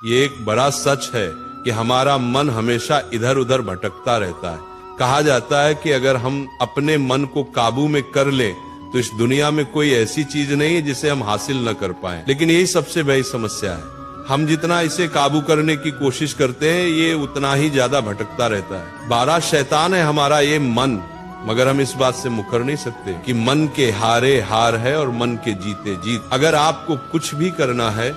ये एक बड़ा सच है कि हमारा मन हमेशा इधर उधर भटकता रहता है। कहा जाता है कि अगर हम अपने मन को काबू में कर लें तो इस दुनिया में कोई ऐसी चीज नहीं है जिसे हम हासिल न कर पाए। लेकिन यही सबसे बड़ी समस्या है, हम जितना इसे काबू करने की कोशिश करते हैं ये उतना ही ज्यादा भटकता रहता है। 12 शैतान है हमारा ये मन, मगर हम इस बात से मुकर नहीं सकते कि मन के हारे हार है और मन के जीते जीत। अगर आपको कुछ भी करना है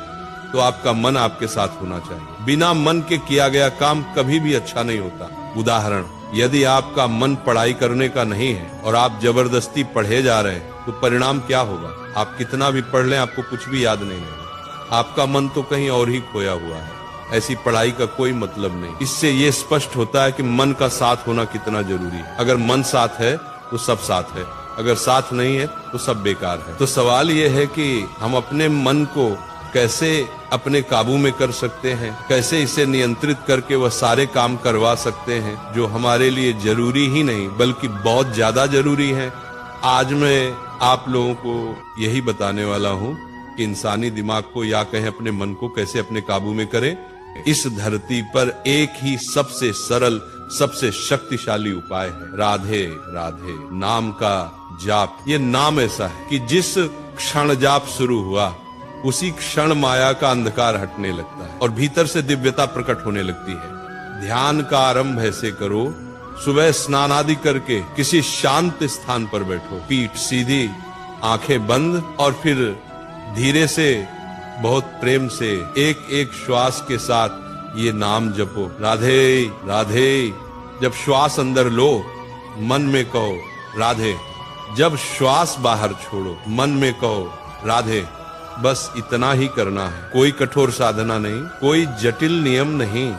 तो आपका मन आपके साथ होना चाहिए। बिना मन के किया गया काम कभी भी अच्छा नहीं होता। उदाहरण, यदि आपका मन पढ़ाई करने का नहीं है और आप जबरदस्ती पढ़े जा रहे हैं तो परिणाम क्या होगा? आप कितना भी पढ़ लें आपको कुछ भी याद नहीं होगा, आपका मन तो कहीं और ही खोया हुआ है। ऐसी पढ़ाई का कोई मतलब नहीं। इससे ये स्पष्ट होता है कि मन का साथ होना कितना जरूरी है। अगर मन साथ है तो सब साथ है, अगर साथ नहीं है तो सब बेकार है। तो सवाल ये है कि हम अपने मन को कैसे अपने काबू में कर सकते हैं, कैसे इसे नियंत्रित करके वह सारे काम करवा सकते हैं जो हमारे लिए जरूरी ही नहीं बल्कि बहुत ज्यादा जरूरी है। आज मैं आप लोगों को यही बताने वाला हूँ कि इंसानी दिमाग को या कहें अपने मन को कैसे अपने काबू में करें। इस धरती पर एक ही सबसे सरल, सबसे शक्तिशाली उपाय है, राधे राधे नाम का जाप। ये नाम ऐसा है कि जिस क्षण जाप शुरू हुआ उसी क्षण माया का अंधकार हटने लगता है और भीतर से दिव्यता प्रकट होने लगती है। ध्यान का आरंभ ऐसे करो, सुबह स्नान आदि करके किसी शांत स्थान पर बैठो, पीठ सीधी, आंखें बंद और फिर धीरे से बहुत प्रेम से एक एक श्वास के साथ ये नाम जपो, राधे राधे। जब श्वास अंदर लो मन में कहो राधे, जब श्वास बाहर छोड़ो मन में कहो राधे। बस इतना ही करना है, कोई कठोर साधना नहीं, कोई जटिल नियम नहीं।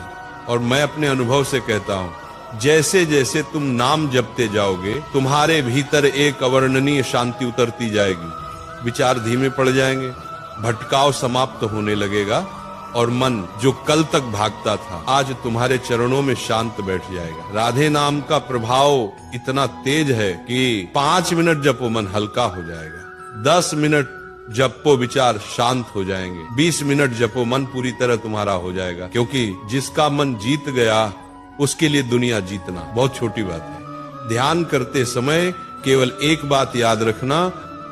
और मैं अपने अनुभव से कहता हूँ, जैसे जैसे तुम नाम जपते जाओगे तुम्हारे भीतर एक अवर्णनीय शांति उतरती जाएगी, विचार धीमे पड़ जाएंगे, भटकाव समाप्त होने लगेगा और मन जो कल तक भागता था आज तुम्हारे चरणों में शांत बैठ जाएगा। राधे नाम का प्रभाव इतना तेज है कि 5 मिनट जपो मन हल्का हो जाएगा, 10 मिनट जपो विचार शांत हो जाएंगे, 20 मिनट जपो मन पूरी तरह तुम्हारा हो जाएगा। क्योंकि जिसका मन जीत गया उसके लिए दुनिया जीतना बहुत छोटी बात है। ध्यान करते समय केवल एक बात याद रखना,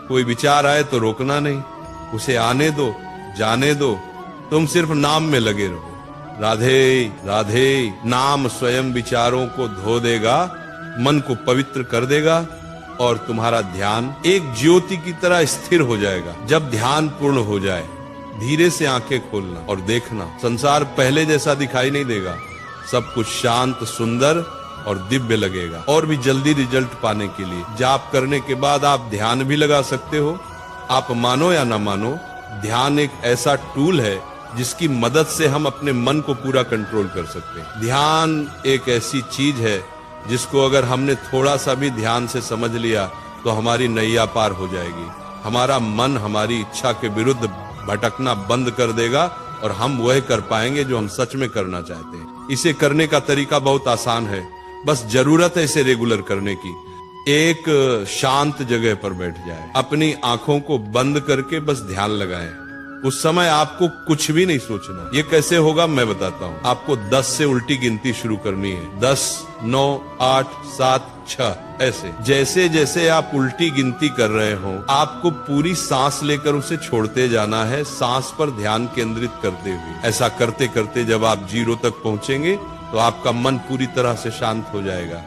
कोई विचार आए तो रोकना नहीं, उसे आने दो, जाने दो, तुम सिर्फ नाम में लगे रहो। राधे राधे नाम स्वयं विचारों को धो देगा, मन को पवित्र कर देगा और तुम्हारा ध्यान एक ज्योति की तरह स्थिर हो जाएगा। जब ध्यान पूर्ण हो जाए धीरे से आंखें खोलना और देखना, संसार पहले जैसा दिखाई नहीं देगा, सब कुछ शांत, सुंदर और दिव्य लगेगा। और भी जल्दी रिजल्ट पाने के लिए जाप करने के बाद आप ध्यान भी लगा सकते हो। आप मानो या ना मानो, ध्यान एक ऐसा टूल है जिसकी मदद से हम अपने मन को पूरा कंट्रोल कर सकते हैं। ध्यान एक ऐसी चीज है जिसको अगर हमने थोड़ा सा भी ध्यान से समझ लिया तो हमारी नैया पार हो जाएगी। हमारा मन हमारी इच्छा के विरुद्ध भटकना बंद कर देगा और हम वह कर पाएंगे जो हम सच में करना चाहते हैं। इसे करने का तरीका बहुत आसान है, बस जरूरत है इसे रेगुलर करने की। एक शांत जगह पर बैठ जाए, अपनी आंखों को बंद करके बस ध्यान लगाएं। उस समय आपको कुछ भी नहीं सोचना। ये कैसे होगा मैं बताता हूँ। आपको 10 से उल्टी गिनती शुरू करनी है, 10, 9, 8, 7, 6 ऐसे। जैसे जैसे आप उल्टी गिनती कर रहे हो आपको पूरी सांस लेकर उसे छोड़ते जाना है, सांस पर ध्यान केंद्रित करते हुए। ऐसा करते करते जब आप 0 तक पहुंचेंगे तो आपका मन पूरी तरह से शांत हो जाएगा।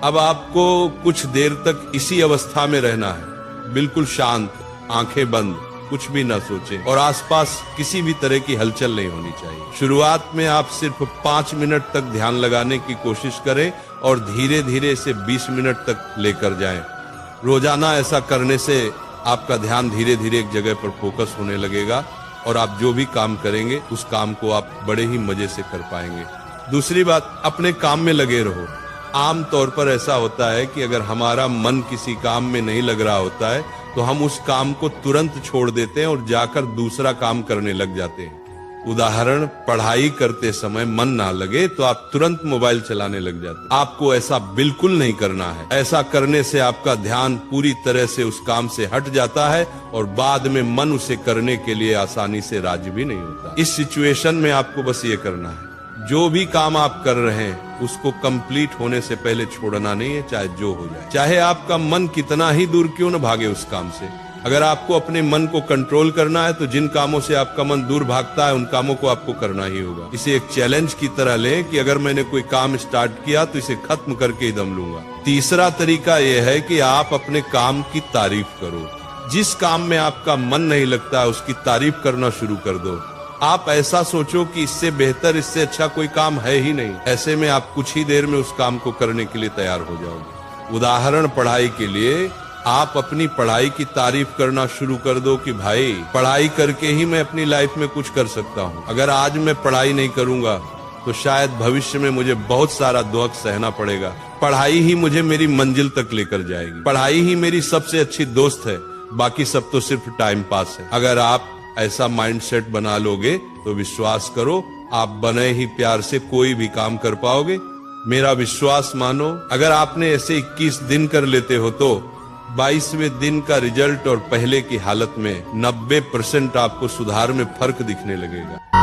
अब आपको कुछ देर तक इसी अवस्था में रहना है, बिल्कुल शांत, आंखें बंद, कुछ भी ना सोचें और आसपास किसी भी तरह की हलचल नहीं होनी चाहिए। शुरुआत में आप सिर्फ 5 मिनट तक ध्यान लगाने की कोशिश करें और धीरे धीरे इसे 20 मिनट तक लेकर जाएं। रोजाना ऐसा करने से आपका ध्यान धीरे धीरे एक जगह पर फोकस होने लगेगा और आप जो भी काम करेंगे उस काम को आप बड़े ही मजे से कर पाएंगे। दूसरी बात, अपने काम में लगे रहो। आम तौर पर ऐसा होता है कि अगर हमारा मन किसी काम में नहीं लग रहा होता है तो हम उस काम को तुरंत छोड़ देते हैं और जाकर दूसरा काम करने लग जाते हैं। उदाहरण, पढ़ाई करते समय मन ना लगे तो आप तुरंत मोबाइल चलाने लग जाते हैं। आपको ऐसा बिल्कुल नहीं करना है। ऐसा करने से आपका ध्यान पूरी तरह से उस काम से हट जाता है और बाद में मन उसे करने के लिए आसानी से राजी भी नहीं होता। इस सिचुएशन में आपको बस ये करना है, जो भी काम आप कर रहे हैं उसको कंप्लीट होने से पहले छोड़ना नहीं है, चाहे जो हो जाए। चाहे आपका मन कितना ही दूर क्यों न भागे उस काम से। अगर आपको अपने मन को कंट्रोल करना है तो जिन कामों से आपका मन दूर भागता है उन कामों को आपको करना ही होगा। इसे एक चैलेंज की तरह लें कि अगर मैंने कोई काम स्टार्ट किया तो इसे खत्म करके ही दम लूंगा। तीसरा तरीका यह है कि आप अपने काम की तारीफ करो। जिस काम में आपका मन नहीं लगता उसकी तारीफ करना शुरू कर दो। आप ऐसा सोचो कि इससे बेहतर, इससे अच्छा कोई काम है ही नहीं। ऐसे में आप कुछ ही देर में उस काम को करने के लिए तैयार हो जाओगे। उदाहरण, पढ़ाई के लिए आप अपनी पढ़ाई की तारीफ करना शुरू कर दो कि भाई, पढ़ाई करके ही मैं अपनी लाइफ में कुछ कर सकता हूँ। अगर आज मैं पढ़ाई नहीं करूंगा तो शायद भविष्य में मुझे बहुत सारा दुख सहना पड़ेगा। पढ़ाई ही मुझे मेरी मंजिल तक लेकर जाएगी। पढ़ाई ही मेरी सबसे अच्छी दोस्त है, बाकी सब तो सिर्फ टाइम पास है। अगर आप ऐसा माइंडसेट बना लोगे तो विश्वास करो, आप बने ही प्यार से कोई भी काम कर पाओगे। मेरा विश्वास मानो, अगर आपने ऐसे 21 दिन कर लेते हो तो 22वें दिन का रिजल्ट और पहले की हालत में 90% आपको सुधार में फर्क दिखने लगेगा।